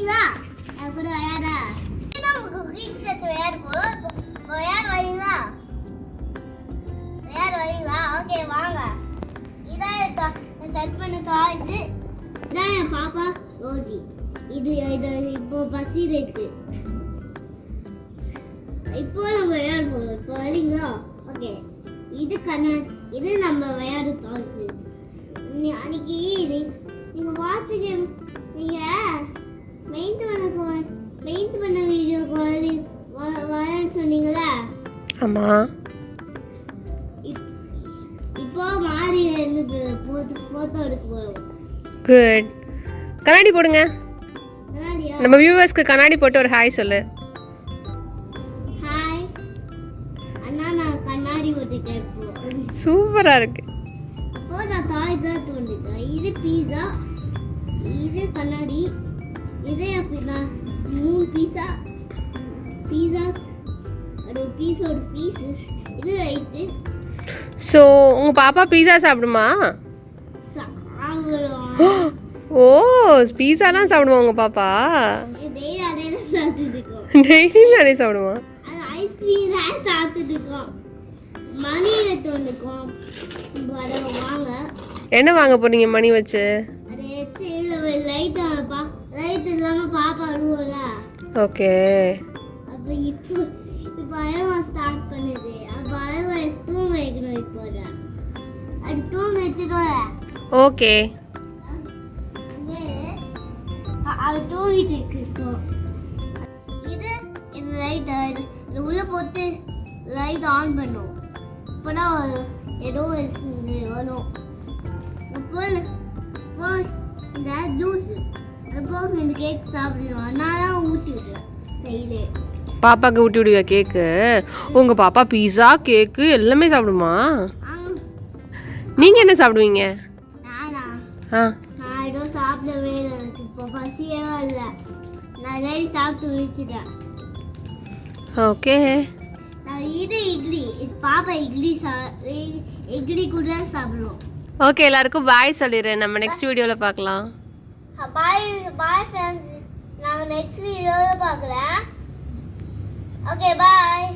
வரீங்களா? என் கூட விளையாட நம்ம குக்கிங் செட் விளையாட போறோம். இப்போ விளையாட வரீங்களா? விளையாட வரீங்களா? ஓகே வாங்க. இதான் செட் பண்ண டாய்ஸ். இதான் என் பாப்பா ரோசி. இது இப்போ பசி இருக்கு. இப்போ நம்ம விளையாட போறோம். இப்போ வரீங்களா? ஓகே. இது நம்ம விளையாட டாய்ஸ். அன்னைக்கு நீங்க வாட்ச் கேம் நீங்க மெயின்ட் பண்ண வீடியோ வர சொன்னீங்களா? ஆமா. இப்போ மாறி போட்டோ எடுக்க போறோம். குட். கண்ணாடி போடுங்க. கண்ணாடியா? நம்ம வியூவர்ஸ்க்கு கண்ணாடி போட்டு ஒரு ஹாய் சொல்லு. ஹாய் அண்ணா, நான் கண்ணாடி போட்டுட்டேன். இப்போ சூப்பரா இருக்கு. இப்போ நான் டாய்ஸ் தான் தோண்டிட்டேன். இது பீஸா, இது கண்ணாடி, இது அப்படின்னா 3 பீஸாஸ் ஒரு பீசஸ். இது ரைட்டு. ஸோ உங்க பாப்பா பீஸா சாப்பிடுமா? சாப்பிடுவோம். ஓ, பீஸாலாம் சாப்பிடுமா உங்க பாப்பா? டெய்லி அதே தான் சாப்பிட்டுட்டு இருக்கோம். டெய்லியும் அதே சாப்பிடுமா? அது ஐஸ்கிரீம் தான் சாப்பிட்டுட்டு இருக்கோம். மணியை தோண்டிருக்கோம். வாங்க. என்ன வாங்க போறீங்க மணி வச்சு? அது லைட் இல்லாம பாப்பா அழுவல. ஓகே. அப்ப இப்போ அழவா ஸ்டார்ட் பண்ணுது. அப்ப அழவா தூங்க வைக்கணும். இப்போ அது தூங்க வச்சுட்டோம். ஓகே. அது தூங்கிட்டு இருக்கு. இது லைட் இது உள்ள போட்டு லைட் ஆன் பண்ணும். அப்போதான் ஏதோ வரும். அப்போ இந்த ஜூஸ் அப்போ இந்த கேக் சாப்பிடுவோம். அதனால ஊற்றி விட்டுருவேன் கையிலே. பாப்பாக்கு ஊட்டி விடுவியா கேக்கு? உங்க பாப்பா பீஸா கேக்கு எல்லாமே சாப்பிடுமா? நீங்க என்ன சாப்பிடுவீங்க? நானா? ஆ, நான் ஏதோ சாப்பிடவே இல்லை. எனக்கு இப்போ பசியே இல்லை. நான் நிறைய சாப்பிட்டு முடிச்சிட்டேன். ஓகே. இது இட்லி. இது பாப்பா இட்லி கூட சாப்பிடுவோம். ஓகே, எல்லாருக்கும் பாய் சொல்லிடு. நம்ம நெக்ஸ்ட் வீடியோல பார்க்கலாம். Bye friends. நாங்கள் நெக்ஸ்ட் வீடியோவில் பார்க்குறேன். Okay bye.